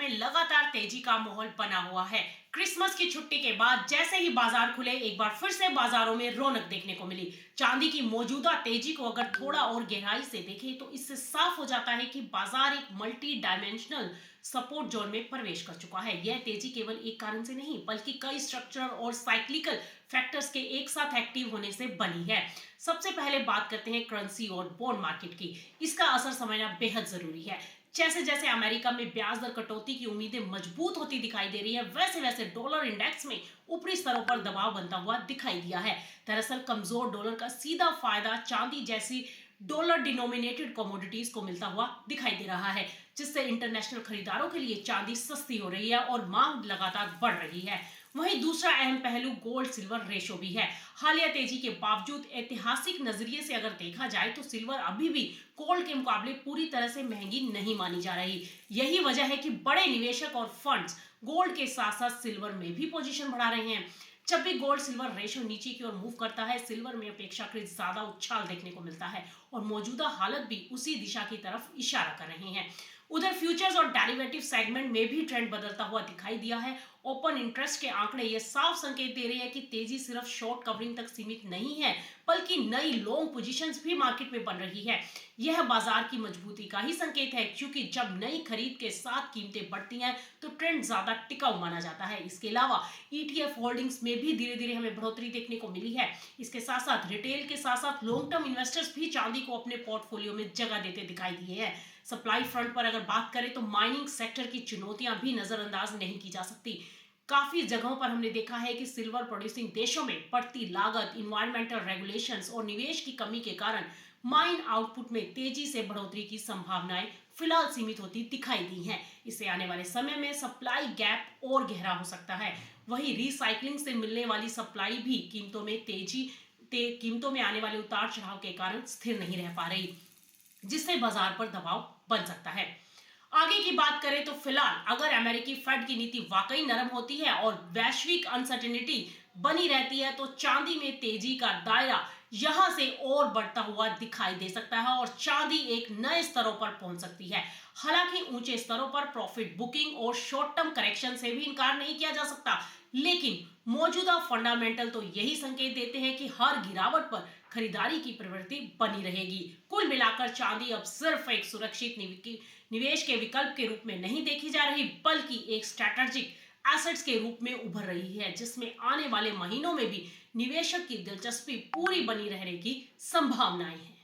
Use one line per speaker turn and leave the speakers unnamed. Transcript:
में लगातार तेजी का माहौल बना हुआ है। क्रिसमस की छुट्टी के बाद जैसे ही बाजार खुले, एक बार फिर से बाजारों में रौनक देखने को मिली। चांदी की मौजूदा तेजी को अगर थोड़ा और गहराई से देखें तो इससे साफ हो जाता है कि बाजार एक मल्टी डायमेंशनल सपोर्ट जोन में प्रवेश कर चुका है। यह तेजी केवल एक कारण से नहीं, बल्कि कई स्ट्रक्चरल और साइक्लिकल फैक्टर्स के एक साथ एक्टिव होने से बनी है। सबसे पहले बात करते हैं करेंसी और बॉन्ड मार्केट की। इसका असर समझना बेहद जरूरी है। जैसे जैसे अमेरिका में ब्याज दर कटौती की उम्मीदें मजबूत होती दिखाई दे रही है, वैसे वैसे डॉलर इंडेक्स में ऊपरी स्तरों पर दबाव बनता हुआ दिखाई दिया है। दरअसल कमजोर डॉलर का सीधा फायदा चांदी जैसी डॉलर डिनोमिनेटेड कमोडिटीज को मिलता हुआ दिखाई दे रहा है, जिससे इंटरनेशनल खरीदारों के लिए चांदी सस्ती हो रही है और मांग लगातार बढ़ रही है। वहीं दूसरा अहम पहलू गोल्ड सिल्वर रेशो भी है। हालिया तेजी के बावजूद ऐतिहासिक नजरिए से अगर देखा जाए तो सिल्वर अभी भी गोल्ड के मुकाबले पूरी तरह से महंगी नहीं मानी जा रही। यही वजह है कि बड़े निवेशक और फंड्स गोल्ड के साथ साथ सिल्वर में भी पोजीशन बढ़ा रहे हैं। जब भी गोल्ड सिल्वर रेशो नीचे की ओर मूव करता है, सिल्वर में अपेक्षाकृत ज्यादा उछाल देखने को मिलता है और मौजूदा हालत भी उसी दिशा की तरफ इशारा कर रहे हैं। उधर फ्यूचर्स और डेरिवेटिव सेगमेंट में भी ट्रेंड बदलता हुआ दिखाई दिया है। ओपन इंटरेस्ट के आंकड़े ये साफ संकेत दे रहे हैं कि तेजी सिर्फ शॉर्ट कवरिंग तक सीमित नहीं है, बल्कि नई लॉन्ग पोजीशंस भी मार्केट में बन रही है। यह बाजार की मजबूती का ही संकेत है, क्योंकि जब नई खरीद के साथ कीमतें बढ़ती हैं तो ट्रेंड ज्यादा टिकाऊ माना जाता है। इसके अलावा ईटीएफ होल्डिंग्स में भी धीरे धीरे हमें बढ़ोतरी देखने को मिली है। इसके साथ साथ रिटेल के साथ साथ लॉन्ग टर्म इन्वेस्टर्स भी चांदी को अपने पोर्टफोलियो में जगह देते दिखाई दिए हैं। सप्लाई फ्रंट पर अगर बात करें तो माइनिंग सेक्टर की चुनौतियां भी नजरअंदाज नहीं की जा सकती। काफी जगहों पर हमने देखा है कि सिल्वर प्रोड्यूसिंग देशों में बढ़ती लागत, इन्वायरमेंटल रेगुलेशंस और निवेश की कमी के कारण माइन आउटपुट में तेजी से बढ़ोतरी की संभावनाएं फिलहाल सीमित होती दिखाई दी हैं। इससे आने वाले समय में सप्लाई गैप और गहरा हो सकता है। वहीं रिसाइकलिंग से मिलने वाली सप्लाई भी कीमतों में आने वाले उतार चढ़ाव के कारण स्थिर नहीं रह पा रही, जिससे बाजार पर दबाव बन सकता है। आगे की बात करें तो फिलहाल अगर अमेरिकी फेड की नीति वाकई नरम होती है और वैश्विक अनसर्टेनिटी बनी रहती है तो चांदी में तेजी का दायरा यहां से और बढ़ता हुआ दिखाई दे सकता है और चांदी एक नए स्तरों पर पहुंच सकती है। हालांकि ऊंचे स्तरों पर प्रॉफिट बुकिंग और शॉर्ट टर्म करेक्शन से भी इनकार नहीं किया जा सकता, लेकिन मौजूदा फंडामेंटल तो यही संकेत देते हैं कि हर गिरावट पर खरीदारी की प्रवृत्ति बनी रहेगी। कुल मिलाकर चांदी अब सिर्फ एक सुरक्षित निवेश के विकल्प के रूप में नहीं देखी जा रही, बल्कि एक स्ट्रैटेजिक एसेट्स के रूप में उभर रही है, जिसमें आने वाले महीनों में भी निवेशक की दिलचस्पी पूरी बनी रहने की संभावनाएं हैं।